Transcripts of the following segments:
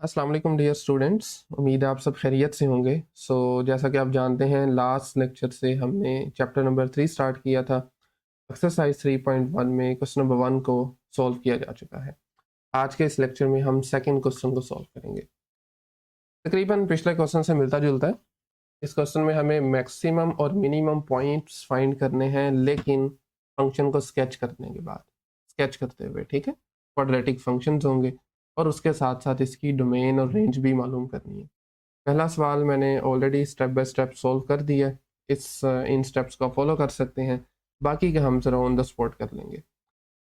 अस्सलाम वालेकुम dear students, उम्मीद है आप सब खैरियत से होंगे। जैसा कि आप जानते हैं लास्ट लेक्चर से हमने चैप्टर नंबर 3 स्टार्ट किया था। एक्सरसाइज 3.1 में क्वेश्चन नंबर 1 को सॉल्व किया जा चुका है। आज के इस लेक्चर में हम सेकंड क्वेश्चन को सॉल्व करेंगे। तकरीबन पिछले क्वेश्चन से मिलता जुलता है। इस क्वेश्चन में हमें मैक्सिमम और मिनिमम पॉइंट्स फाइंड करने हैं, लेकिन फंक्शन को स्केच करने के बाद, स्केच करते हुए, ठीक है। क्वाड्रेटिक फंक्शंस होंगे और उसके साथ साथ इसकी डोमेन और रेंज भी मालूम करनी है। पहला सवाल मैंने already step by step solve कर दिया है। इन स्टेप्स को फॉलो कर सकते हैं, बाकी का हम ज़रा ऑन द स्पॉट कर लेंगे।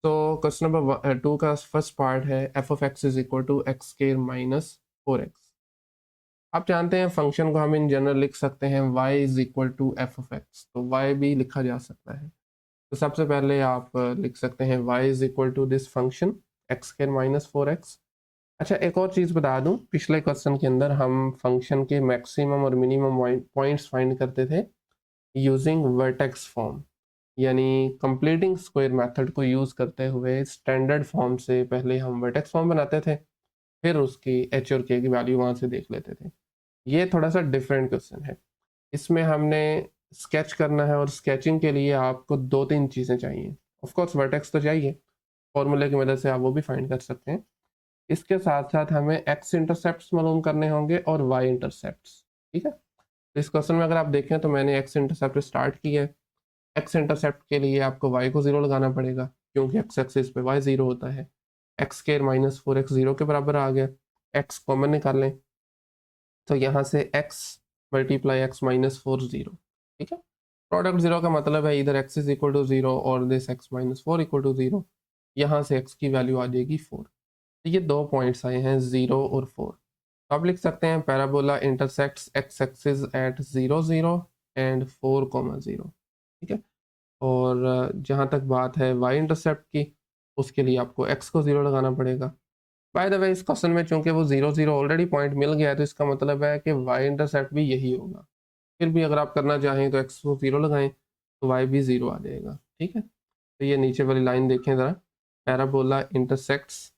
तो क्वेश्चन नंबर 2 का फर्स्ट पार्ट है f of x is equal to x square minus 4x। आप जानते हैं फंक्शन को हम इन जनरल लिख सकते हैं y is equal to f of x, तो y भी लिखा जा सकता है। तो सबसे पहले आप लिख सकते हैं y is equal to this function x square minus 4x। अच्छा, एक और चीज़ बता दूं, पिछले क्वेश्चन के अंदर हम फंक्शन के मैक्सिमम और मिनिमम पॉइंट्स फाइंड करते थे यूजिंग वर्टेक्स फॉर्म, यानी कंप्लीटिंग स्क्वायर मेथड को यूज़ करते हुए स्टैंडर्ड फॉर्म से पहले हम वर्टेक्स फॉर्म बनाते थे, फिर उसकी एच और के की वैल्यू वहाँ से देख लेते थे। ये थोड़ा सा डिफरेंट क्वेश्चन है। इसमें हमने स्केच करना है और स्केचिंग के लिए आपको 2-3 चीज़ें चाहिए। ऑफ कोर्स वर्टेक्स तो चाहिए, फॉर्मूले की मदद से आप वो भी फाइंड कर सकते हैं। इसके साथ साथ हमें एक्स इंटरसेप्ट्स मालूम करने होंगे और वाई इंटरसेप्ट्स, ठीक है। तो इस क्वेश्चन में अगर आप देखें तो मैंने एक्स इंटरसेप्ट स्टार्ट किया है। एक्स इंटरसेप्ट के लिए आपको वाई को 0 लगाना पड़ेगा, क्योंकि एक्स एक्सिस पे वाई 0 होता है। एक्स स्क्वायर माइनस 4x 0 के बराबर आ गया। एक्स कॉमन निकाल लें, तो यहाँ से x मल्टीप्लाई एक्स माइनस 4 0, ठीक है। प्रोडक्ट 0 का मतलब है इधर x इज इक्वल टू 0 और this x minus 4 equal to 0। यहाँ से x की वैल्यू आ जाएगी 4। तो ये दो पॉइंट्स आए हैं 0 और 4। तो आप लिख सकते हैं parabola intersects x axis at 0 0 and 4 0, ठीक है। और जहाँ तक बात है y इंटरसेप्ट की, उसके लिए आपको x को 0 लगाना पड़ेगा। बाय द वे इस क्वेश्चन में चूंकि वो 0 0 ऑलरेडी पॉइंट मिल गया है, तो इसका मतलब है कि y इंटरसेप्ट भी यही होगा। फिर भी अगर आप करना चाहें तो x को 0 लगाएं तो y भी 0 आ जाएगा, ठीक है। तो ये नीचे वाली लाइन देखें ज़रा, पैराबोला इंटरसेक्ट्स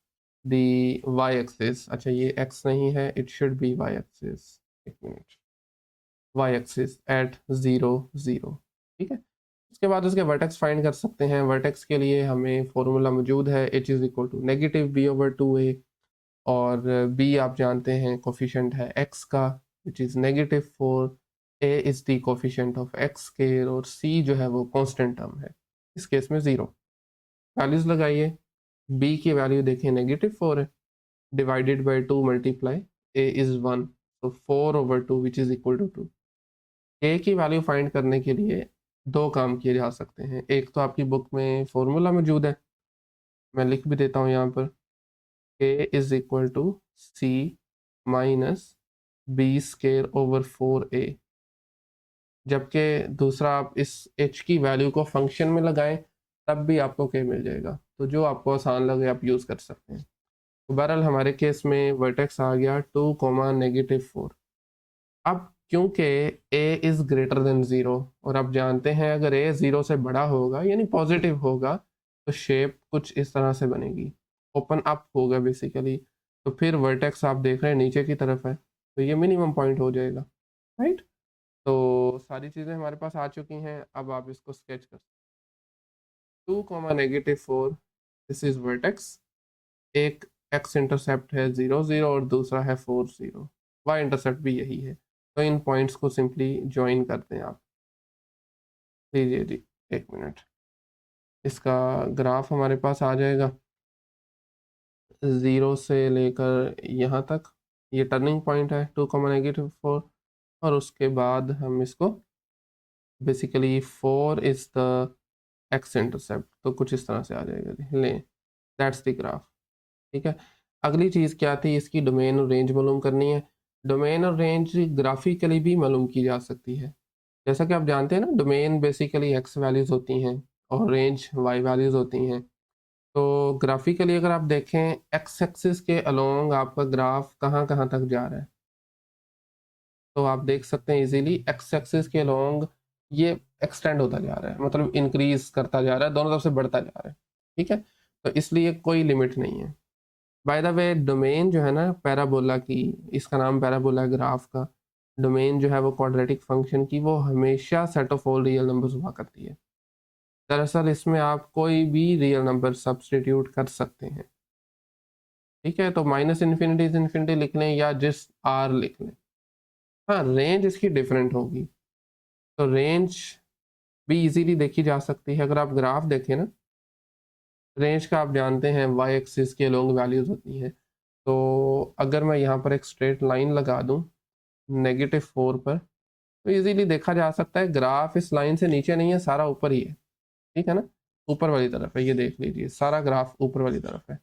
दी y एक्सिस। अच्छा, ये x नहीं है, it should be y axis. एक मिनट, y एक्सिस एट 0 0, ठीक है। उसके बाद उसके वर्टेक्स फाइंड कर सकते हैं। वर्टेक्स के लिए हमें फॉर्मूला मौजूद है h is equal to negative b over 2a, और b आप जानते हैं कोफिशिएंट है x का, which is -4। a is the coefficient of x square और c जो है वो कांस्टेंट टर्म है, इस केस में 0। वैल्यूज लगाइए, b की वैल्यू देखें -4 है, divided by 2 multiply a is 1, तो 4 over 2 which is equal to 2। a की वैल्यू फाइंड करने के लिए दो काम किए जा सकते हैं। एक तो आपकी बुक में फॉर्मूला मौजूद है, मैं लिख भी देता हूँ यहाँ पर, a is equal to c minus b square over 4a। जबकि दूसरा, आप इस h की वैल्यू को फंक्शन में लगाएं तब भी आपको k मिल जाएगा। तो जो आपको आसान लगे आप यूज़ कर सकते हैं। तो बहरहाल हमारे केस में वर्टेक्स आ गया 2 -4। अब क्योंकि a इज़ ग्रेटर देन 0, और आप जानते हैं अगर a 0 से बड़ा होगा यानी पॉजिटिव होगा तो शेप कुछ इस तरह से बनेगी, ओपन अप होगा बेसिकली। तो फिर वर्टेक्स आप देख रहे हैं नीचे की तरफ है, तो ये मिनिमम पॉइंट हो जाएगा, राइट। तो सारी चीज़ें हमारे पास आ चुकी हैं, अब आप इसको स्केच कर 2 -4, दिस इज वर्टेक्स। एक एक्स इंटरसेप्ट है 0 0 और दूसरा है 4 0। वाई इंटरसेप्ट भी यही है। तो इन पॉइंट्स को सिंपली ज्वाइन करते हैं आप। लीजिए जी, एक मिनट, इसका ग्राफ हमारे पास आ जाएगा 0 से लेकर यहाँ तक। ये टर्निंग पॉइंट है 2 -4, और उसके बाद हम इसको basically 4 is the x intercept, तो कुछ इस तरह से आ जाएगा जी, लें दैट्स द ग्राफ, ठीक है। अगली चीज़ क्या थी, इसकी डोमेन और रेंज मालूम करनी है। डोमेन और रेंज ग्राफिकली भी मालूम की जा सकती है। जैसा कि आप जानते हैं ना, डोमेन बेसिकली एक्स वैल्यूज़ होती हैं और रेंज वाई वैल्यूज़ होती हैं। तो ग्राफिकली अगर आप देखें एक्स एक्सिस के अलोंग आपका ग्राफ कहाँ कहाँ तक जा रहा है, तो आप देख सकते हैं इजीली एक्स एक्सिस के अलोंग ये एक्सटेंड होता जा रहा है, मतलब इंक्रीज करता जा रहा है, दोनों तरफ से बढ़ता जा रहा है, ठीक है। तो इसलिए कोई लिमिट नहीं है। बाय द वे डोमेन जो है ना पैराबोला की, इसका नाम पैराबोला ग्राफ का, डोमेन जो है वो क्वाड्रेटिक फंक्शन की, वो हमेशा set of all real numbers हुआ करती है। दरअसल इसमें आप कोई भी रियल नंबर सब्सटीट्यूट कर सकते हैं, ठीक है। तो माइनस इन्फिनिटी से इन्फिनिटी लिख लें या जिस आर लिख लें। हाँ, रेंज इसकी डिफरेंट होगी, तो रेंज भी इजीली देखी जा सकती है। अगर आप ग्राफ देखें ना, रेंज का आप जानते हैं वाई एक्सिस के लॉन्ग वैल्यूज होती हैं। तो अगर मैं यहाँ पर एक स्ट्रेट लाइन लगा दूँ -4 पर, तो इजीली देखा जा सकता है ग्राफ इस लाइन से नीचे नहीं है, सारा ऊपर ही है, ठीक है ना, ऊपर वाली तरफ है। ये देख लीजिए, सारा ग्राफ ऊपर वाली तरफ है।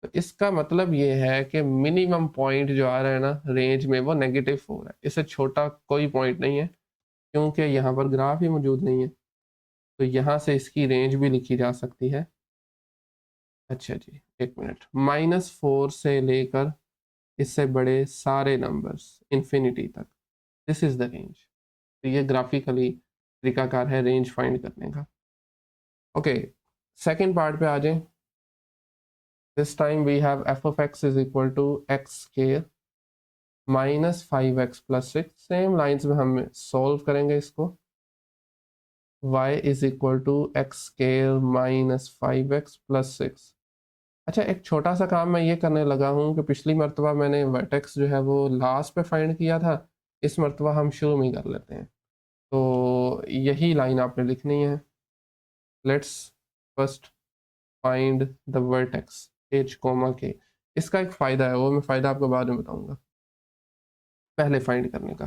तो इसका मतलब ये है कि मिनिमम पॉइंट जो आ रहा है ना रेंज में, वो -4 है। इससे छोटा कोई पॉइंट नहीं है, क्योंकि यहाँ पर ग्राफ ही मौजूद नहीं है। तो यहाँ से इसकी रेंज भी लिखी जा सकती है। अच्छा जी, एक मिनट, -4 से लेकर इससे बड़े सारे नंबर्स इन्फिनिटी तक, दिस इज द रेंज। तो ये ग्राफिकली तरीकाकार है रेंज फाइंड करने का। ओके, सेकेंड पार्ट पे आ जाएं। This time we have f of x is equal to x square -5x + 6। Same lines में हम सॉल्व करेंगे इसको। y is equal to x square -5x + 6। अच्छा, एक छोटा सा काम मैं ये करने लगा हूँ कि पिछली मरतबा मैंने वर्टेक्स जो है वो लास्ट पे फाइंड किया था, इस मरतबा हम शुरू में ही कर लेते हैं। तो यही लाइन आपने लिखनी है। Let's first find the vertex h, k। इसका एक फ़ायदा है, वो मैं फ़ायदा आपको बाद में बताऊंगा, पहले फाइंड करने का।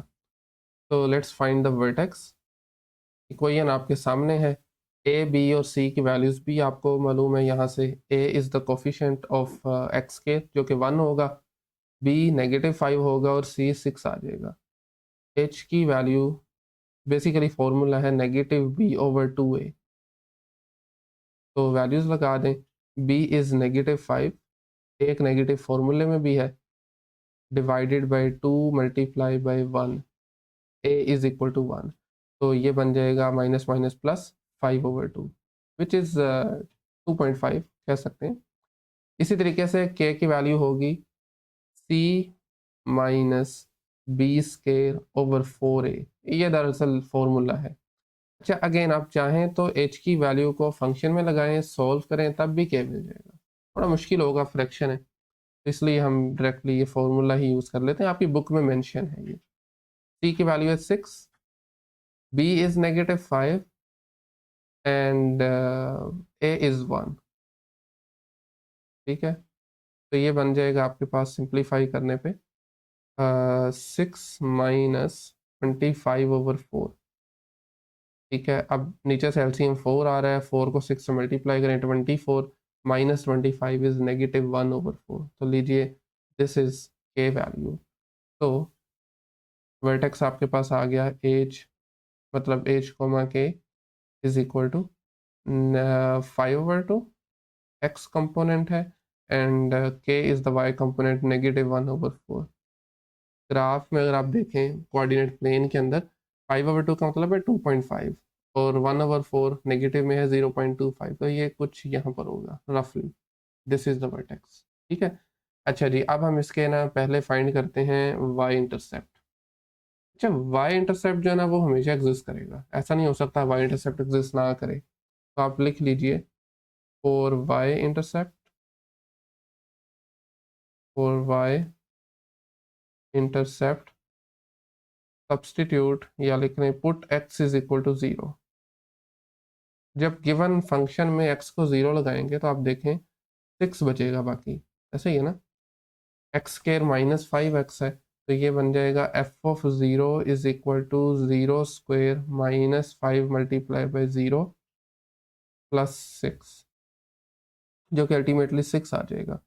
तो let's find the vertex. Equation आपके सामने है, ए बी और सी की वैल्यूज़ भी आपको मालूम है। यहाँ से a is the coefficient of x के, जो कि 1 होगा, b -5 होगा और c 6 आ जाएगा। h की वैल्यू बेसिकली फॉर्मूला है -b/2a। तो वैल्यूज़ लगा दें, b इज़ -5, एक नेगेटिव फॉर्मूले में भी है, divided by 2 multiply by 1, a is equal to 1। तो ये बन जाएगा minus minus plus 5/2, which is 2.5 कह सकते हैं। इसी तरीके से k की वैल्यू होगी c -b²/4a। ये दरअसल फॉर्मूला है। अच्छा, अगेन आप चाहें तो h की वैल्यू को फंक्शन में लगाएं, सॉल्व करें, तब भी k मिल जाएगा। थोड़ा मुश्किल होगा, फ्रैक्शन है, इसलिए हम डायरेक्टली ये फॉर्मूला ही यूज़ कर लेते हैं। आपकी बुक में मेंशन है ये। c की वैल्यू है 6, b is -5 and a is 1, ठीक है। तो ये बन जाएगा आपके पास सिंप्लीफाई करने पे 6 - 25/4, ठीक है। अब नीचे से एलसीएम 4 आ रहा है, 4 को 6 से मल्टीप्लाई करें 24, -25 इज़ -1/4। तो लीजिए, दिस इज़ k वैल्यू। तो वर्टेक्स आपके पास आ गया h, मतलब h, k is equal to 5/2, x component है, and k is the y component -1/4। Graph में अगर आप देखें कोऑर्डिनेट प्लेन के अंदर, 5/2 का मतलब है 2.5 और 1/4 नेगेटिव में है 0.25। तो ये कुछ यहाँ पर होगा रफली। दिस इज द वर्टेक्स, ठीक है। अच्छा जी, अब हम इसके ना पहले फाइंड करते हैं y इंटरसेप्ट। अच्छा, y इंटरसेप्ट जो है ना वो हमेशा एग्जिस्ट करेगा, ऐसा नहीं हो सकता y इंटरसेप्ट एग्जिस्ट ना करे। तो आप लिख लीजिए for y intercept, for y intercept substitute, या लिख रहे put x is equal to 0। जब गिवन फंक्शन में x को 0 लगाएंगे तो आप देखें 6 बचेगा, बाकी ऐसे ही है ना। एक्स स्केयर -5x है, तो ये बन जाएगा f(0) is equal to 0² -5 multiply by 0 + 6, जो कि अल्टीमेटली 6 आ जाएगा।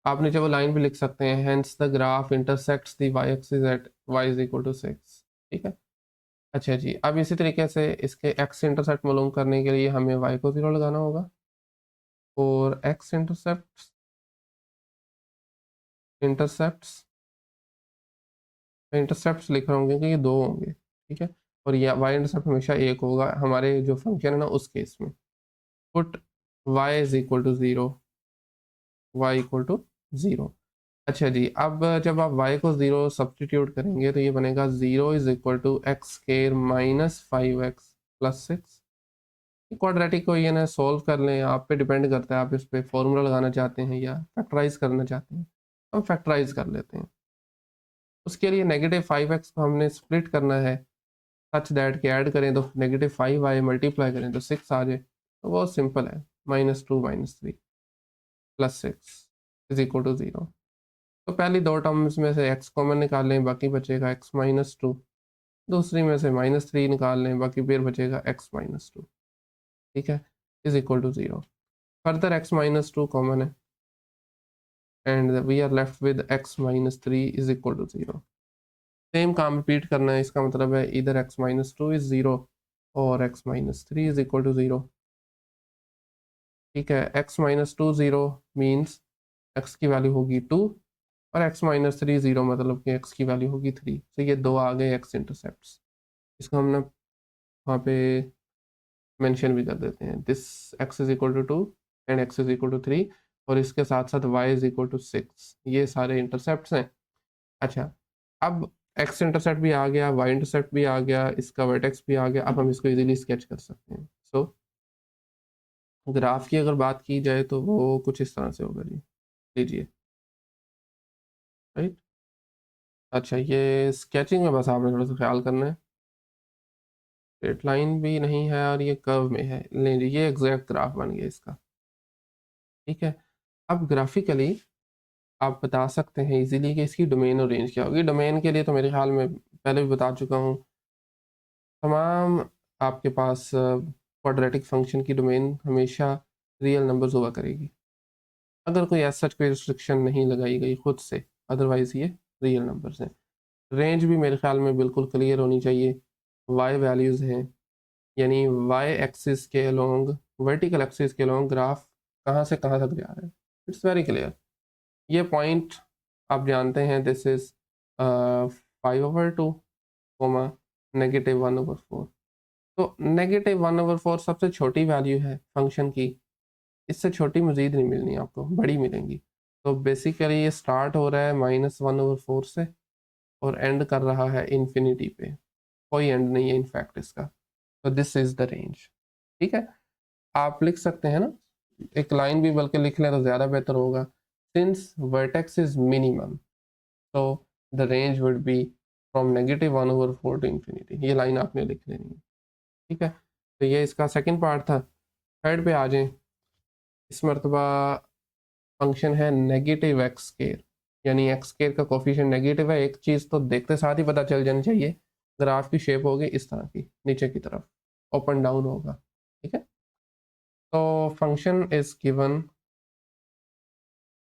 आप नीचे वो लाइन भी लिख सकते हैं, hence the graph intersects the y axis at y is equal to 6, ठीक है। अच्छा जी, अब इसी तरीके से इसके x इंटरसेप्ट मालूम करने के लिए हमें y को 0 लगाना होगा। और x इंटरसेप्ट्स इंटरसेप्ट्स लिख रहा हूँ क्योंकि ये 2 होंगे, ठीक है। और ये y इंटरसेप्ट हमेशा 1 होगा हमारे जो फंक्शन है ना उस केस में। Put y is equal to 0, y equal to 0। अच्छा जी, अब जब आप y को 0 सब्सटीट्यूट करेंगे तो ये बनेगा 0 is equal to x square minus 5x plus 6। Quadratic को ये ना सॉल्व कर लें, आप पे डिपेंड करता है, आप इस पे फॉर्मूला लगाना चाहते हैं या फैक्टराइज करना चाहते हैं। हम फैक्टराइज कर लेते हैं। उसके लिए नेगेटिव 5x को हमने स्प्लिट करना है सच दैट के ऐड करें तो नेगेटिव 5y मल्टीप्लाई करें तो 6 आ जाए। तो बहुत सिंपल है, -2 -3 प्लस 6 इज इक्वल टू 0। तो पहली दो टर्म्स में से x कॉमन निकाल लें, बाकी बचेगा x -2। दूसरी में से -3 निकाल लें, बाकी फिर बचेगा x -2। ठीक है, is equal to 0। Further x -2 common है and we are left with x -3 is equal to 0। Same काम रिपीट करना है, इसका मतलब है इधर x -2 इज 0 और x -3 इज इक्वल टू 0। ठीक है, x -2 0 मीन्स x की वैल्यू होगी 2 और x -3 0 मतलब कि x की वैल्यू होगी 3। तो ये दो आ गए x इंटरसेप्ट्स। इसको हम ना वहाँ पे मेंशन भी कर देते हैं, this x is equal to 2 and x is equal to 3 और इसके साथ साथ y इज इक्वल टू 6। ये सारे इंटरसेप्ट्स हैं। अच्छा, अब x इंटरसेप्ट भी आ गया, y इंटरसेप्ट भी आ गया, इसका वर्टेक्स भी आ गया। अब हम इसको इजीली स्केच कर सकते हैं। सो ग्राफ की अगर बात की जाए तो वो कुछ इस तरह से होगा जी, लीजिए। राइट, अच्छा ये स्केचिंग में बस आपने थोड़ा सा ख्याल करना है, स्ट्रेट लाइन भी नहीं है और ये कर्व में है। ले लीजिए, एग्जैक्ट ग्राफ बन गया इसका। ठीक है, अब ग्राफिकली आप बता सकते हैं इजीली कि इसकी डोमेन और रेंज क्या होगी। डोमेन के लिए तो मेरे ख्याल में पहले भी बता चुका हूँ, तमाम आपके पास क्वाड्रेटिक फंक्शन की डोमेन हमेशा रियल नंबर्स हुआ करेगी, अगर कोई ऐसा कोई रिस्ट्रिक्शन नहीं लगाई गई खुद से, अदरवाइज ये रियल नंबर्स हैं। रेंज भी मेरे ख्याल में बिल्कुल क्लियर होनी चाहिए। वाई वैल्यूज़ हैं, यानी वाई एक्सिस के अलोंग, वर्टिकल एक्सिस के अलोंग ग्राफ कहाँ से कहाँ तक जा रहा है। It's very clear. ये पॉइंट आप जानते हैं, दिस इज 5/2 कोमा -1/4। तो -1/4 सबसे छोटी वैल्यू है फंक्शन की, इससे छोटी मज़ीद नहीं मिलनी आपको, बड़ी मिलेंगी। तो बेसिकली ये स्टार्ट हो रहा है -1/4 से और एंड कर रहा है इन्फिनिटी पे, कोई एंड नहीं है इनफैक्ट इसका। तो दिस इज द रेंज। ठीक है, आप लिख सकते हैं ना, एक लाइन भी बल्कि लिख लें तो ज़्यादा बेहतर होगा। सिंस वर्टेक्स इज मिनिमम तो the range would be from -1/4 to infinity. ये लाइन आपने लिख लेनी है। ठीक है, तो ये इसका सेकंड पार्ट था। थर्ड पे आ जाएं। इस मरतबा फंक्शन है नेगेटिव एक्स स्केयर, यानी एक्स स्केयर का कोफिशिएंट नेगेटिव है। एक चीज़ तो देखते साथ ही पता चल जानी चाहिए, ग्राफ की शेप होगी इस तरह की, नीचे की तरफ अप एंड डाउन होगा। ठीक है, तो function is given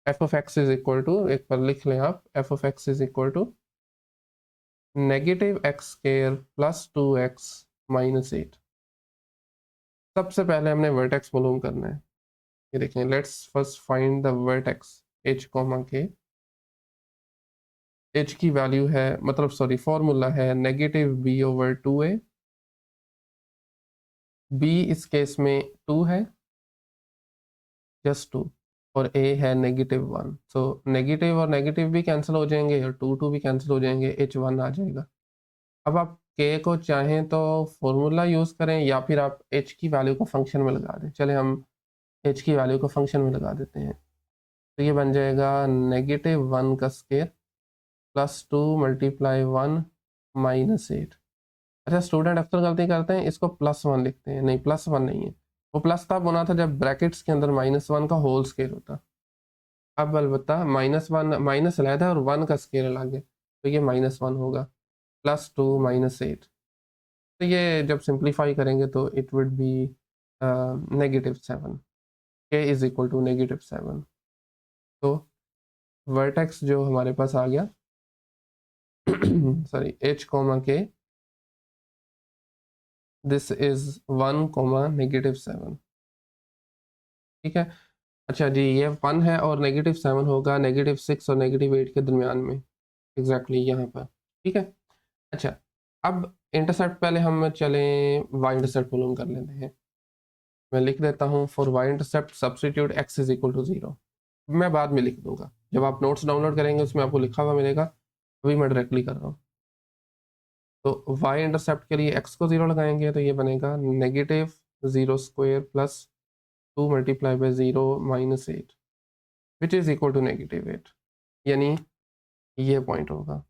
f of x is equal to, एक बार लिख लें आप, f of x is equal to negative x square plus 2x -8। सबसे पहले हमने वर्टेक्स मालूम करना है। ये देखें, let's first find the vertex h comma के। h की वैल्यू है, मतलब सॉरी फॉर्मूला है -b/2a। b इस केस में 2 है, जस्ट 2, और a है -1। सो नेगेटिव और नेगेटिव भी कैंसिल हो जाएंगे और 2 भी कैंसिल हो जाएंगे, h1 आ जाएगा। अब आप k को चाहें तो फॉर्मूला यूज़ करें या फिर आप h की वैल्यू को फंक्शन में लगा दें। चले हम h की वैल्यू को फंक्शन में लगा देते हैं। तो ये बन जाएगा -1 का स्केयर +2 × 1 -8। अच्छा, स्टूडेंट अक्सर गलती करते हैं, इसको +1 लिखते हैं। नहीं, +1 नहीं है, वो प्लस तब होना था जब ब्रैकेट्स के अंदर -1 का होल स्केयर होता। अब अलबत्ता -1 माइनस अलग है और 1 का स्केयर अलग है, तो ये -1 होगा, +2 -8। तो ये जब सिंप्लीफाई करेंगे तो it would be -7, k is equal to -7। तो वर्टेक्स जो हमारे पास आ गया sorry, h comma k, this is 1 -7। ठीक है, अच्छा जी, ये 1 है और -7 होगा -6 और -8 के दरमियान में, एग्जैक्टली यहाँ पर। ठीक है, अच्छा अब इंटरसेप्ट पहले हम चलें वाई इंटरसेप्ट मालूम कर लेते हैं। मैं लिख देता हूँ, for y intercept substitute x is equal to 0। मैं बाद में लिख दूंगा, जब आप नोट्स डाउनलोड करेंगे उसमें आपको लिखा हुआ मिलेगा, अभी मैं डायरेक्टली कर रहा हूँ। तो y इंटरसेप्ट के लिए x को 0 लगाएंगे तो ये बनेगा negative 0 square plus 2 multiply by 0 minus 8 which is equal to negative 8, यानी ये पॉइंट होगा।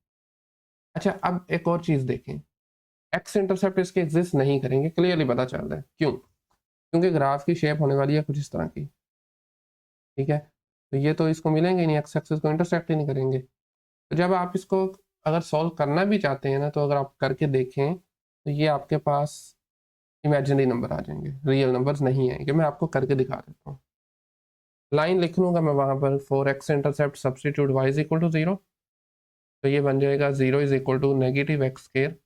अच्छा, अब एक और चीज़ देखें, x इंटरसेप्ट इसके एग्जिस्ट नहीं करेंगे, क्लियरली पता चल रहा है क्यों? क्योंकि ग्राफ की शेप होने वाली है कुछ इस तरह की, ठीक है, तो ये तो इसको मिलेंगे ही नहीं, x एक्सिस को इंटरसेप्ट ही नहीं करेंगे। तो जब आप इसको अगर सॉल्व करना भी चाहते हैं ना, तो अगर आप करके देखें तो ये आपके पास इमेजिनरी नंबर आ जाएंगे, रियल नंबर्स नहीं आएंगे। मैं आपको करके दिखा देता हूँ, लाइन लिख लूँगा मैं वहाँ पर, 4x intercept substitute y is equal to 0, तो ये बन जाएगा 0 is equal to negative x square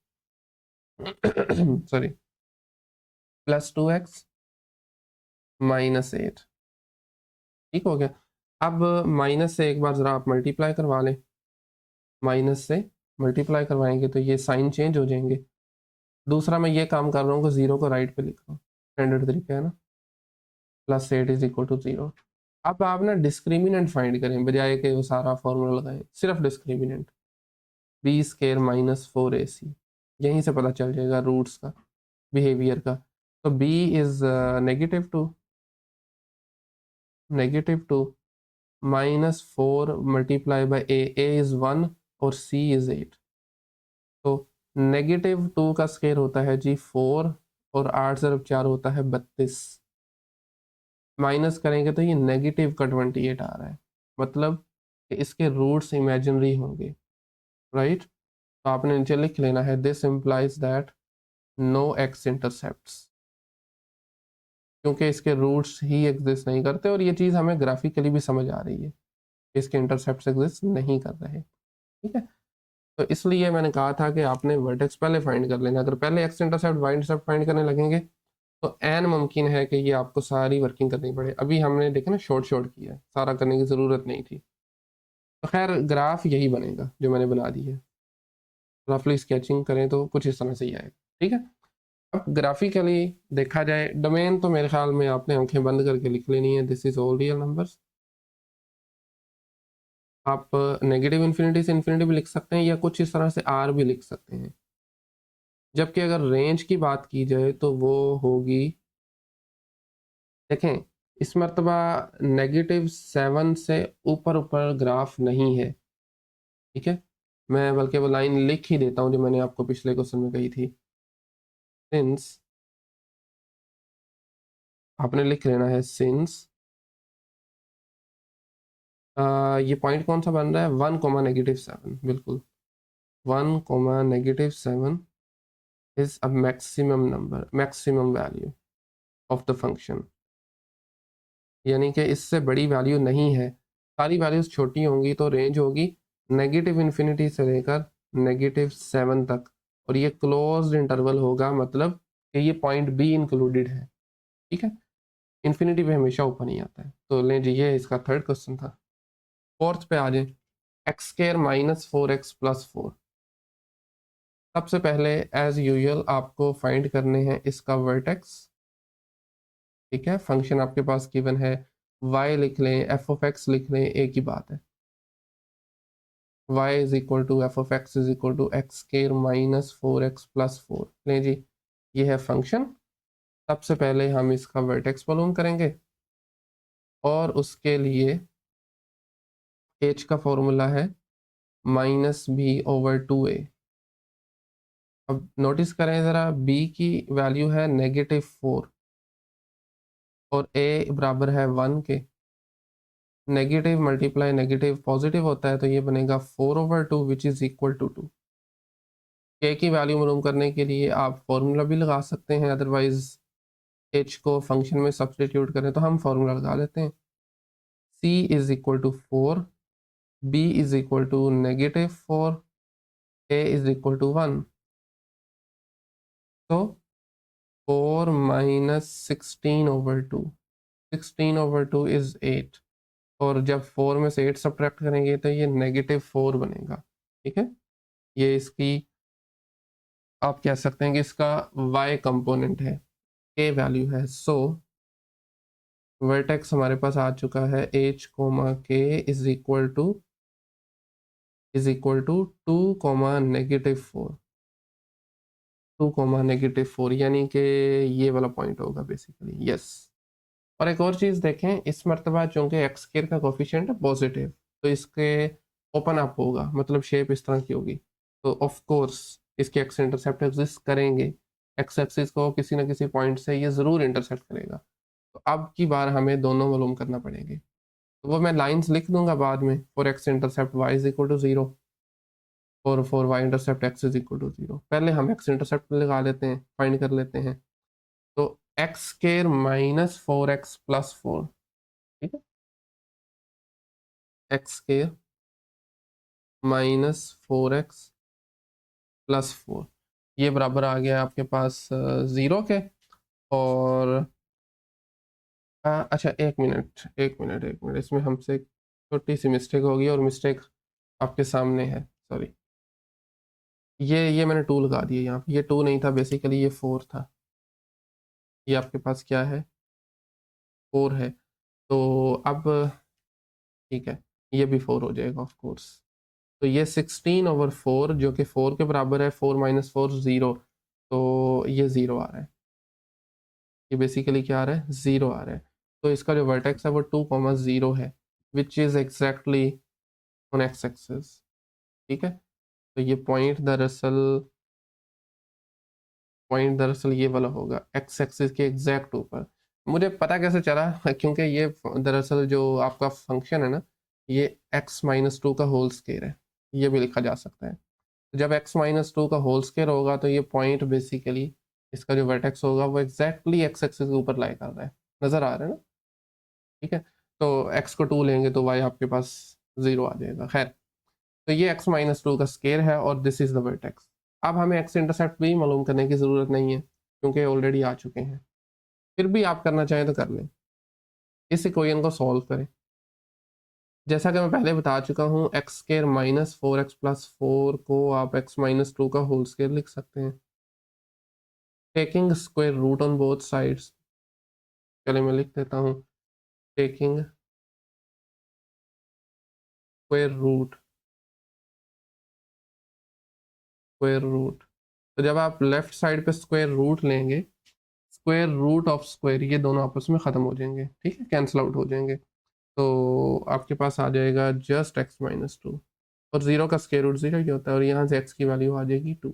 sorry plus 2x minus 8, ठीक हो गया। अब माइनस से एक बार ज़रा आप मल्टीप्लाई करवा लें, माइनस से मल्टीप्लाई करवाएंगे तो ये साइन चेंज हो जाएंगे। दूसरा मैं ये काम कर रहा हूँ कि 0 को राइट पे लिख रहा हूँ, स्टैंडर्ड तरीका है ना, प्लस 8 इज इक्वल टू 0। अब आप ना डिस्क्रिमिनेंट फाइंड करें बजाय कि वो सारा फॉर्मूला लगाएं, सिर्फ discriminant, B square minus 4ac, यहीं से पता चल जाएगा रूट्स का, बिहेवियर का। तो b is -2 minus 4 multiply by a is 1 और c इज 8। तो -2 का स्केयर होता है जी 4 और 8 ज़रब 4 होता है 32, माइनस करेंगे तो ये नेगेटिव का 28 आ रहा है, मतलब कि इसके रूट्स इमेजिनरी होंगे, राइट। तो आपने नीचे लिख लेना है this implies that no x intercepts, क्योंकि इसके रूट्स ही एग्जिस्ट नहीं करते, और ये चीज़ हमें ग्राफिकली भी समझ आ रही है, इसके इंटरसेप्ट्स एग्जिस्ट नहीं कर रहे, ठीक है। तो इसलिए मैंने कहा था कि आपने वर्टेक्स पहले फाइंड कर लेना, अगर पहले x intercept y intercept find करने लगेंगे तो एन मुमकिन है कि ये आपको सारी वर्किंग करनी पड़े। अभी हमने देखा ना शॉर्ट शॉर्ट किया है, सारा करने की ज़रूरत नहीं थी। तो खैर ग्राफ यही बनेगा जो मैंने बना दी है, रफली स्केचिंग करें तो कुछ इस तरह से ही आएगा, ठीक है। अब ग्राफिकली देखा जाए, डोमेन तो मेरे ख्याल में आपने आंखें बंद करके लिख लेनी है, this is all real numbers. आप नेगेटिव इन्फिनिटी से इन्फिनिटी भी लिख सकते हैं, या कुछ इस तरह से आर भी लिख सकते हैं। जबकि अगर रेंज की बात की जाए तो वो होगी, देखें इस मरतबा -7 से ऊपर ऊपर ग्राफ नहीं है, ठीक है। मैं बल्कि वो लाइन लिख ही देता हूँ जो मैंने आपको पिछले क्वेश्चन में कही थी, सिंस, आपने लिख लेना है सिंस, ये पॉइंट कौन सा बन रहा है, 1,-7, बिल्कुल 1,-7 is a maximum number, maximum value of the function, यानी कि इससे बड़ी वैल्यू नहीं है। सारी वैल्यूज छोटी होंगी तो रेंज होगी -इन्फिनिटी से लेकर -7 तक, और ये क्लोज्ड इंटरवल होगा, मतलब कि ये पॉइंट बी इंक्लूडेड है, ठीक है। इन्फिनिटी पे हमेशा ओपन ही आता है। तो लें जी, ये इसका थर्ड क्वेश्चन था। फोर्थ पे आ जाए, एक्स स्क्वायर -4x + 4। सबसे पहले एज यूजुअल आपको फाइंड करने हैं इसका वर्टेक्स, ठीक है। फंक्शन आपके पास गिवन है, y लिख लें, f(x) लिख लें, एक ही बात है, y is equal to f(x) is equal to x square -4x + 4। लें जी, ये है फंक्शन। सबसे पहले हम इसका वर्टेक्स मालूम करेंगे, और उसके लिए h का फॉर्मूला है -b/2a। अब नोटिस करें ज़रा, b की वैल्यू है -4 और a बराबर है 1 के, नेगेटिव मल्टीप्लाई नेगेटिव पॉजिटिव होता है, तो ये बनेगा 4/2 which is equal to 2। k की वैल्यू मालूम करने के लिए आप फॉर्मूला भी लगा सकते हैं, अदरवाइज h को फंक्शन में सब्सटीट्यूट करें तो हम फॉर्मूला लगा लेते हैं, c is equal to 4, b is equal to -4, a is equal to 1। तो 4 - 16/2, 16/2 इज 8, और जब 4 में से 8 सब्ट्रैक्ट करेंगे तो ये -4 बनेगा, ठीक है। ये इसकी, आप कह सकते हैं कि इसका y कंपोनेंट है, k वैल्यू है। सो वर्टेक्स हमारे पास आ चुका है h comma k is equal to 2 comma -4, 2 comma -4, यानी कि ये वाला पॉइंट होगा बेसिकली। यस। और एक और चीज़ देखें, इस मरतबा चूँकि एक्स स्क्वायर का कोफिशिएंट है पॉजिटिव, तो इसके ओपन अप होगा, मतलब शेप इस तरह की होगी, तो ऑफ कोर्स इसके एक्स इंटरसेप्ट एग्जिस्ट करेंगे। एक्स एक्सिस को किसी न किसी पॉइंट से ये ज़रूर इंटरसेप्ट करेगा। तो अब की बार हमें दोनों मालूम करना पड़ेंगे, तो वो मैं लाइंस लिख दूंगा बाद में। For x intercept y is equal to 0, for y intercept x is equal to 0। पहले हम एक्स इंटरसेप्ट लगा लेते हैं, फाइंड कर लेते हैं। तो एक्स स्क्वायर -4x+4, ठीक है, एक्स स्क्वायर -4x+4, ये बराबर आ गया आपके पास 0 के। और अच्छा, एक मिनट, इसमें हमसे एक छोटी सी मिस्टेक होगी, और मिस्टेक आपके सामने है, सॉरी। ये मैंने 2 लगा दिया यहाँ पे, ये 2 नहीं था बेसिकली, ये 4 था। ये आपके पास क्या है, 4 है। तो अब ठीक है, ये भी 4 हो जाएगा ऑफ कोर्स। तो ये 16/4 जो कि 4 के बराबर है, 4 - 4 0, तो ये 0 आ रहा है। ये बेसिकली क्या आ रहा है, 0 आ रहा है। तो इसका जो वर्टेक्स है वो 2,0 है, which is exactly on x axis, ठीक है। तो ये पॉइंट दरअसल ये वाला होगा, एक्स एक्सिस के एग्जैक्ट ऊपर। मुझे पता कैसे चला क्योंकि ये दरअसल जो आपका फंक्शन है ना, ये x-2 का होल स्क्वायर है, ये भी लिखा जा सकता है। जब x-2 का होल स्क्वायर होगा तो ये पॉइंट बेसिकली, इसका जो वर्टेक्स होगा वो एग्जैक्टली एक्स एक्सिस के ऊपर लाई कर रहा है, नज़र आ रहा है ना, ठीक है। तो x को 2 लेंगे तो y आपके पास 0 आ जाएगा। खैर, तो ये x-2 का स्क्वायर है और दिस इज द वर्टेक्स। अब हमें x इंटरसेप्ट भी मालूम करने की ज़रूरत नहीं है क्योंकि ऑलरेडी आ चुके हैं। फिर भी आप करना चाहें तो कर लें, इस इक्वेशन को सॉल्व करें। जैसा कि मैं पहले बता चुका हूँ, x² -4x+4 को आप x-2 का होल स्क्वायर लिख सकते हैं, taking square root on both sides. चलिए मैं लिख देता हूँ, टेकिंग स्क्वायर रूट। तो जब आप लेफ्ट साइड पे स्क्वायर रूट लेंगे, स्क्वायर रूट ऑफ स्क्वायर, ये दोनों आपस में ख़त्म हो जाएंगे, ठीक है, कैंसिल आउट हो जाएंगे। तो आपके पास आ जाएगा जस्ट x-2, और 0 का स्क्वायर रूट 0 ही होता है, और यहाँ से x की वैल्यू आ जाएगी 2,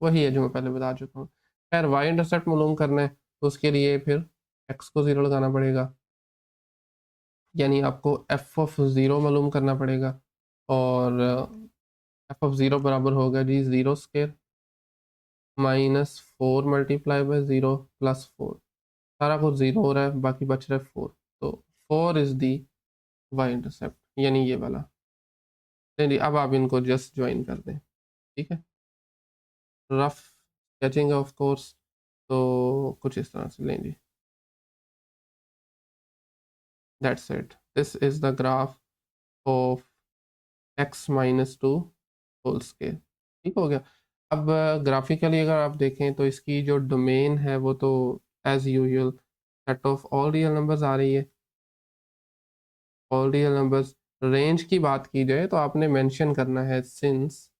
वही है जो मैं पहले बता चुका हूँ। खैर, y इंटरसेप्ट मालूम करना है तो उसके लिए फिर x को 0 लगाना पड़ेगा, यानी आपको f(0) मालूम करना पड़ेगा। और f(0) बराबर होगा जी 0² -4 × 0 + 4, सारा कुछ 0 हो रहा है, बाकी बच रहा है 4। तो 4 इज दी y इंटरसेप्ट, यानी ये वाला। नहीं, अब आप इनको जस्ट ज्वाइन कर दें, ठीक है, रफ स्केचिंग ऑफ कोर्स। तो कुछ इस तरह से लें जी, that's it, this is the graph of x-2 whole square, ठीक हो गया। अब ग्राफिकली अगर आप देखें तो इसकी जो डोमेन है वो तो as usual set of all real numbers आ रही है, ऑल रियल नंबर्स। रेंज की बात की जाए तो आपने मेंशन करना है सिंस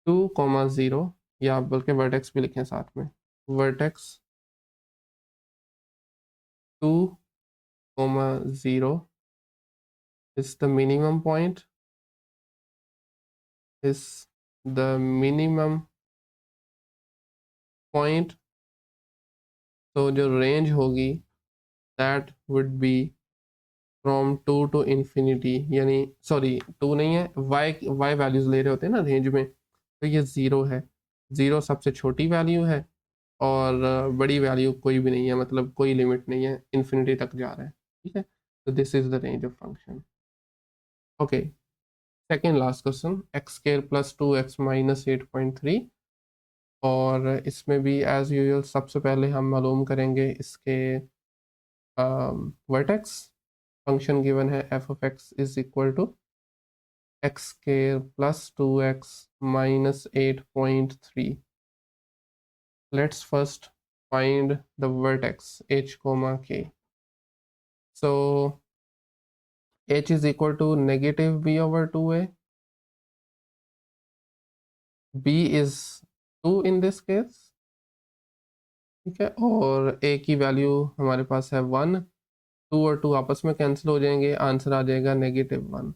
2,0, या आप बल्कि वर्टेक्स भी लिखें साथ में, vertex 2,0 is the minimum point, is the minimum point। तो जो रेंज होगी that would be from 2 to infinity, यानी सॉरी 2 नहीं है, y वैल्यूज ले रहे होते हैं ना रेंज में, तो ये 0 है, 0 सबसे छोटी वैल्यू है, और बड़ी वैल्यू कोई भी नहीं है, मतलब कोई लिमिट नहीं है, इन्फिनिटी तक जा रहा है, ठीक है। तो this is the range of function. Okay, second last question, x² + 2x - 8.3। और इसमें भी एज यूजुअल सबसे पहले हम मालूम करेंगे इसके वर्टेक्स। फंक्शन गिवन है f(x) is equal to x² + 2x - 8.3। let's first find the vertex h comma k. So h is equal to negative b over 2a. b is 2 in this case, ठीक है, और a की value हमारे पास है 1, 2 और 2 आपस में कैंसिल हो जाएंगे, आंसर आ जाएगा -1।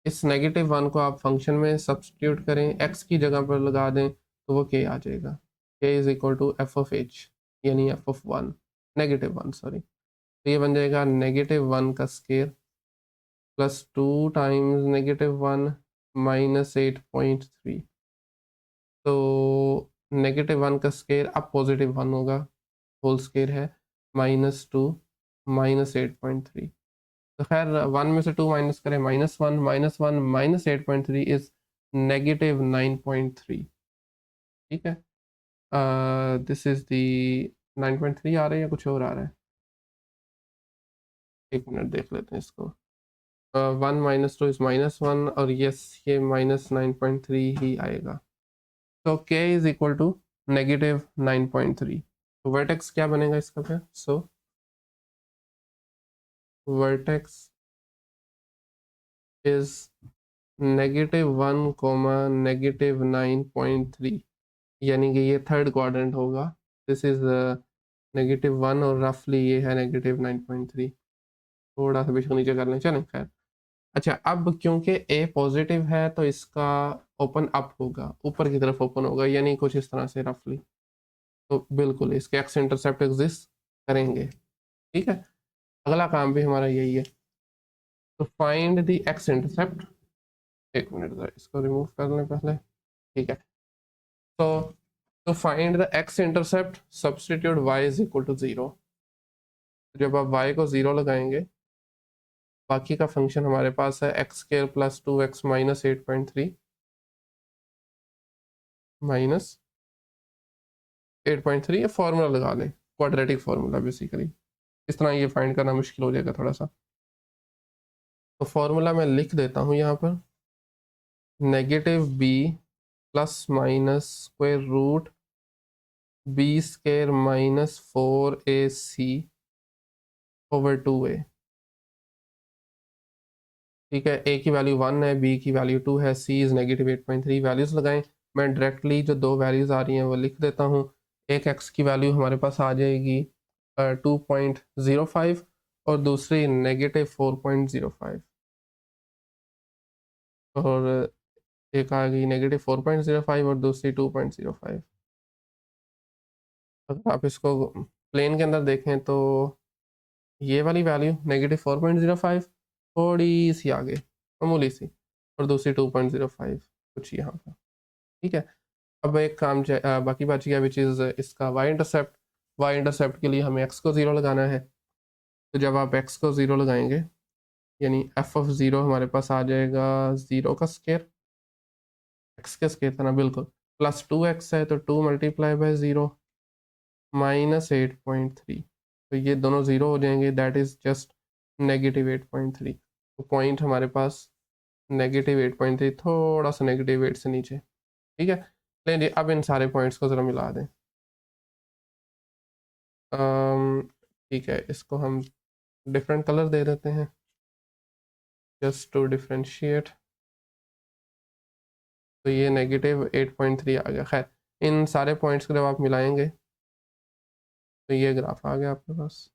इस -1 को आप फंक्शन में सब्सटीट्यूट करें, x की जगह पर लगा दें तो वो k आ जाएगा। k is equal to f of h, यानी f ऑफ 1, -1 सॉरी। तो ये बन जाएगा -1 का स्केयर प्लस 2 टाइम्स -1 माइनस 8.3। तो -1 का स्केयर अब +1 होगा, होल स्केयर है -2 माइनस 8.3। तो खैर 1 में से 2 माइनस करें -1, -1 माइनस 8.3 इज -9.3। ठीक है, दिस इज दी 9.3 आ रहा है या कुछ और आ रहा है, एक मिनट देख लेते हैं इसको। 1 माइनस 2 इज -1 और यस ये -9.3 ही आएगा। तो k इज इक्वल टू -9.3। तो वर्टेक्स क्या बनेगा इसका फिर? सो वर्टेक्स इज -1 कोमा -9.3, यानी कि ये थर्ड क्वाड्रेंट होगा। दिस इज -1 और रफली ये है -9.3। थोड़ा सा बेशक नीचे कर लें, चलें खैर। अच्छा, अब क्योंकि a पॉजिटिव है तो इसका ओपन अप होगा, ऊपर की तरफ ओपन होगा, यानी कुछ इस तरह से रफली। तो बिल्कुल इसके एक्स इंटरसेप्ट एग्जिस्ट करेंगे। ठीक है, अगला काम भी हमारा यही है। तो फाइंड द एक्स इंटरसेप्ट, एक मिनट जरा इसको रिमूव कर लें पहले। ठीक है, तो find the x intercept, substitute y is equal to 0। जब आप y को 0 लगाएंगे, बाकी का फंक्शन हमारे पास है x square plus 2x minus 8.3 minus 8.3, ये फार्मूला लगा लें, क्वाड्रेटिक फार्मूला बेसिकली। इस तरह ये फाइंड करना मुश्किल हो जाएगा थोड़ा सा, तो फार्मूला मैं लिख देता हूँ यहाँ पर। -b plus minus square root b square minus 4ac over 2a। ठीक है, a की वैल्यू 1 है, b की वैल्यू 2 है, c इज -8.3। वैल्यूज लगाएं, मैं डायरेक्टली जो दो वैल्यूज आ रही हैं वो लिख देता हूँ। एक x की वैल्यू हमारे पास आ जाएगी 2.05 और दूसरी -4.05, और एक आ गई -4.05 और दूसरी 2.05। अगर आप इसको प्लेन के अंदर देखें तो ये वाली वैल्यू -4.05 थोड़ी सी आगे, मामूली सी, और दूसरी 2.05 कुछ यहाँ पर। ठीक है, अब एक काम बाकी बच गया विच इज़ इसका y इंटरसेप्ट। y इंटरसेप्ट के लिए हमें x को 0 लगाना है। तो जब आप x को 0 लगाएंगे, यानी f ऑफ 0 हमारे पास आ जाएगा 0 का स्केयर, x का स्केयर था ना, बिल्कुल, प्लस 2x है तो 2 मल्टीप्लाई बाय 0 माइनस 8.3। तो ये दोनों ज़ीरो हो जाएंगे, दैट इज़ जस्ट -8.3। तो पॉइंट हमारे पास -8.3, थोड़ा सा -8 से नीचे। ठीक है, लेकिन जी अब इन सारे पॉइंट्स को ज़रा मिला दें। ठीक है, इसको हम डिफरेंट कलर दे देते हैं जस्ट टू डिफ्रेंशिएट। तो ये -8.3 आ गया। खैर, इन सारे पॉइंट्स को जब आप मिलाएंगे तो ये ग्राफ आ गया आपके पास।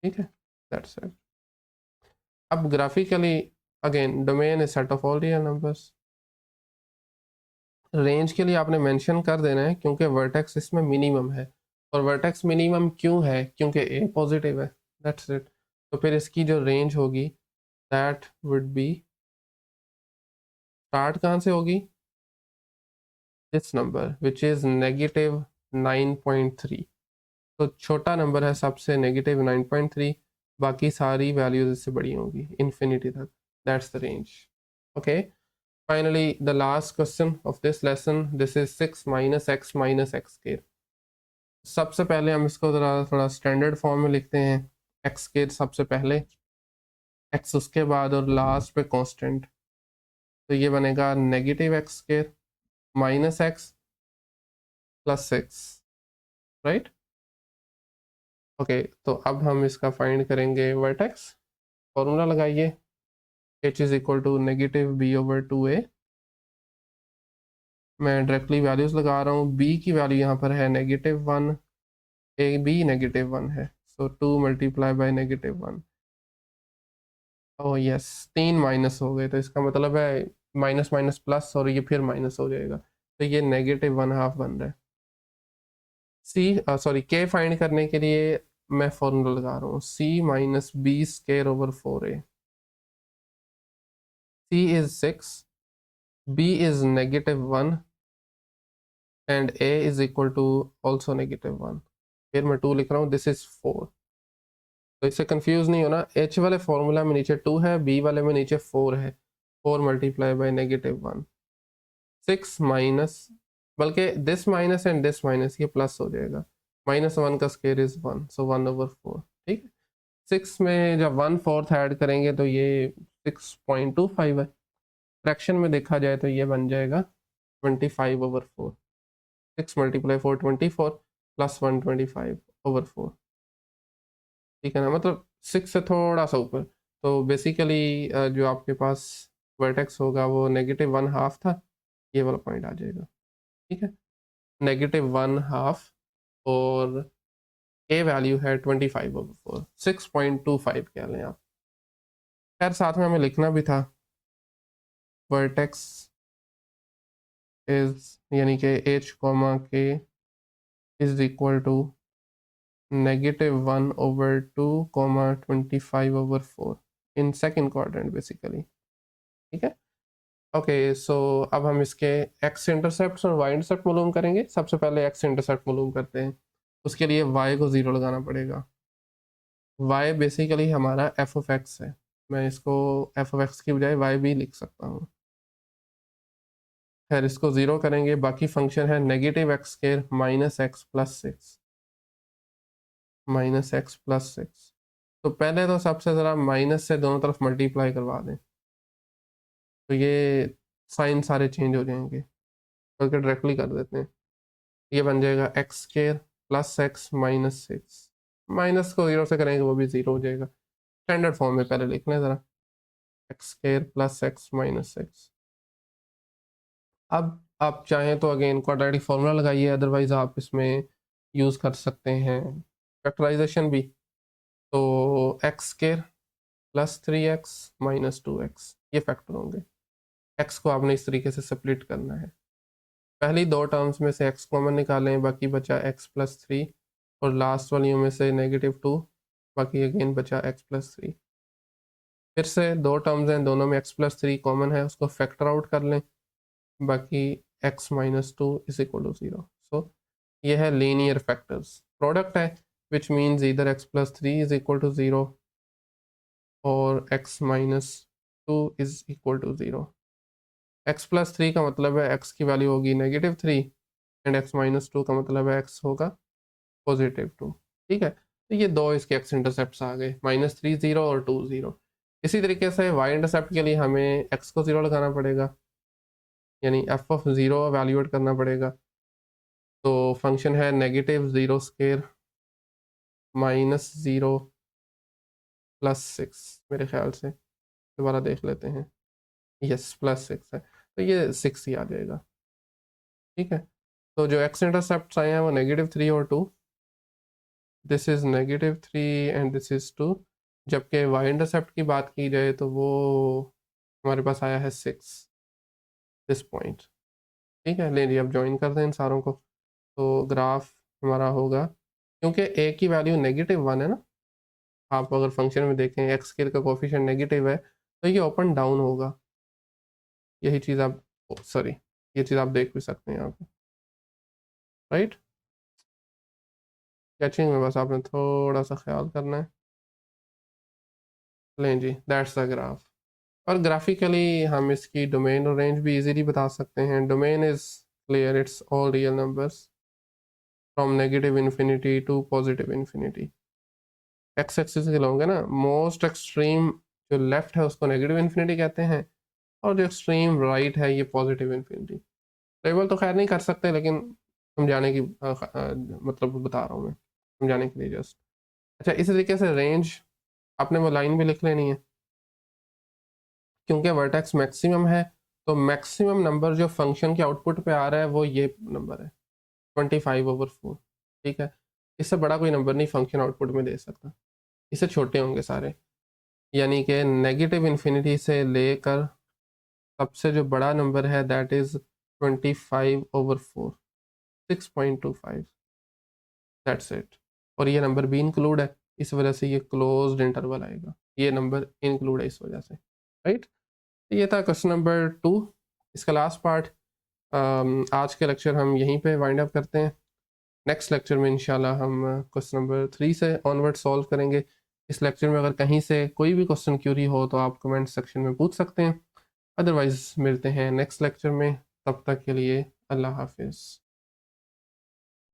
ठीक है, दैट्स इट। अब graphically again domain is set of all real numbers. Range के लिए आपने मेंशन कर देना है क्योंकि वर्टेक्स इसमें मिनिमम है, और वर्टेक्स मिनिमम क्यों है? क्योंकि ए पॉजिटिव है, दैट्स इट। तो फिर इसकी जो रेंज होगी दैट वुड बी, स्टार्ट कहाँ से होगी? This number which is -9.3। तो छोटा नंबर है सबसे -9.3, बाकी सारी वैल्यूज इससे बड़ी होंगी इन्फिनिटी तक, that's the range. Okay, finally the last question of this lesson, this is 6 minus x minus x square। सबसे पहले हम इसको थोड़ा स्टैंडर्ड फॉर्म में लिखते हैं। x स्क्वायर सबसे पहले, x उसके बाद और लास्ट पे कांस्टेंट। तो ये बनेगा -x square minus x plus 6, right. Okay, तो अब हम इसका फाइंड करेंगे वर्टेक्स। फॉर्मूला लगाइए, h is equal to negative b over 2a। मैं डायरेक्टली वैल्यूज लगा रहा हूँ। b की वैल्यू यहाँ पर है -1, ए बी -1 है, सो 2 multiply by -1। Oh yes, 3 minus हो गए, तो इसका मतलब है माइनस माइनस प्लस, और ये फिर माइनस हो जाएगा, तो ये -1/2 बन रहा है। के फाइंड करने के लिए मैं फॉर्मूला लगा रहा हूँ, c minus b square over 4a। c is 6, b is -1 and a is equal to also -1। फिर मैं 2 लिख रहा हूँ, दिस इज 4। तो इससे कंफ्यूज नहीं होना, h वाले फॉर्मूला में नीचे 2 है, b वाले में नीचे 4 है। 4 मल्टीप्लाई बाई -1, 6 माइनस, बल्कि this minus and this minus, ये प्लस हो जाएगा। -1 का स्केयर इज 1, सो 1/4, ठीक है। 6 में जब 1/4 ऐड करेंगे तो ये 6.25 है। फ्रैक्शन में देखा जाए तो ये बन जाएगा 25/4। 6 मल्टीप्लाई 4 24 प्लस 1 25/4, ठीक है ना, मतलब 6 से थोड़ा सा ऊपर। तो बेसिकली जो आपके पास वर्टेक्स होगा वो -1/2 था, ये वाला पॉइंट आ जाएगा, ठीक है। -1/2 और ए वैल्यू है 25/4, 6.25 कह लें आप। खैर साथ में हमें लिखना भी था वर्टेक्स इज, यानी कि h comma k is equal to -1/2 25/4 in second quadrant basically, ठीक है। ओके, सो अब हम इसके x इंटरसेप्ट और y इंटरसेप्ट मालूम करेंगे। सबसे पहले x इंटरसेप्ट मालूम करते हैं। उसके लिए y को 0 लगाना पड़ेगा। y बेसिकली हमारा f(x) है। मैं इसको f(x) की बजाय y भी लिख सकता हूँ। खैर इसको 0 करेंगे, बाकी फंक्शन है -x² minus x plus 6, -x+6। तो पहले तो सबसे ज़रा माइनस से दोनों तरफ मल्टीप्लाई करवा दें, तो ये साइन सारे चेंज हो जाएंगे, बल्कि डायरेक्टली कर देते हैं। ये बन जाएगा x² plus x minus 6। Minus को 0 से करेंगे वो भी 0 हो जाएगा। स्टैंडर्ड फॉर्म में पहले लिख लें ज़रा, x² प्लस x माइनस 6। अब आप चाहें तो अगेन क्वाड्रेटिक फॉर्मूला लगाइए, अदरवाइज आप इसमें यूज़ कर सकते हैं फैक्टराइजेशन भी। तो x² plus 3x minus 2x, ये फैक्टर होंगे। x को आपने इस तरीके से स्प्लिट करना है। पहली दो टर्म्स में से x कॉमन निकालें, बाकी बचा x प्लस 3, और लास्ट वालियों में से -2, बाकी अगेन बचा x प्लस 3। फिर से दो टर्म्स हैं, दोनों में x प्लस 3 कॉमन है, उसको फैक्टर आउट कर लें, बाकी x minus 2 is equal to 0। So ये है लीनियर फैक्टर्स, प्रोडक्ट है, विच मीन्स इधर x plus 3 is equal to 0 और x minus 2 is equal to 0। x plus 3 का मतलब है x की वैल्यू होगी -3, एंड x माइनस 2 का मतलब है x होगा +2, ठीक है। तो ये दो इसके x इंटरसेप्ट आ गए, -3 0 और 2 0। इसी तरीके से y इंटरसेप्ट के लिए हमें x को 0 लगाना पड़ेगा, यानी f(0) वैल्यूएट करना पड़ेगा। तो फंक्शन है -0² माइनस 0 प्लस 6, मेरे ख्याल से दोबारा देख लेते हैं, यस +6 है, तो ये 6 ही आ जाएगा, ठीक है। तो जो x इंटरसेप्ट आए हैं वो -3 और 2, this is -3 and this is 2। जबकि y इंटरसेप्ट की बात की जाए तो वो हमारे पास आया है 6, दिस पॉइंट, ठीक है। ले जी अब ज्वाइन कर दें इन सारों को, तो ग्राफ हमारा होगा, क्योंकि a की वैल्यू -1 है ना, आप अगर फंक्शन में देखें x² का कोफिशिएंट नेगेटिव है, तो ये ओपन डाउन होगा। यही चीज़ आप, सॉरी, ये चीज़ आप देख भी सकते हैं यहाँ पे, राइट। स्केचिंग में बस आपने थोड़ा सा ख्याल करना है। लें जी, दैट्स द ग्राफ। और ग्राफिकली हम इसकी डोमेन और रेंज भी इजीली बता सकते हैं। Domain is clear, it's all real numbers from -∞ to +∞। X axis के लोगे ना, मोस्ट एक्सट्रीम जो लेफ्ट है उसको -∞ कहते हैं, और जो एक्सट्रीम राइट है ये +∞। टेबल तो खैर नहीं कर सकते, लेकिन समझाने की मतलब बता रहा हूँ मैं, समझाने के लिए जस्ट। अच्छा, इसी तरीके से रेंज आपने वो लाइन भी लिख लेनी है, क्योंकि वर्टेक्स मैक्सिमम है तो मैक्सिमम नंबर जो फंक्शन के आउटपुट पे आ रहा है वो ये नंबर है 25/4। ठीक है, इससे बड़ा कोई नंबर नहीं फंक्शन आउटपुट में दे सकता, इससे छोटे होंगे सारे। यानी कि नेगेटिव इन्फिनिटी से लेकर सबसे जो बड़ा नंबर है दैट इज़ 25/4, 6.25, दैट्स इट। और ये नंबर भी इंक्लूड है, इस वजह से ये क्लोज्ड इंटरवल आएगा, ये नंबर इंक्लूड है इस वजह से, राइट। ये था क्वेश्चन नंबर 2। इसका लास्ट पार्ट आज के लेक्चर हम यहीं पे वाइंड अप करते हैं। नेक्स्ट लेक्चर में इंशाल्लाह हम क्वेश्चन नंबर 3 से ऑनवर्ड सॉल्व करेंगे। इस लेक्चर में अगर कहीं से कोई भी क्वेश्चन क्यूरी हो तो आप कमेंट सेक्शन में पूछ सकते हैं, अदरवाइज़ मिलते हैं नेक्स्ट लेक्चर में। तब तक के लिए अल्लाह हाफिज़।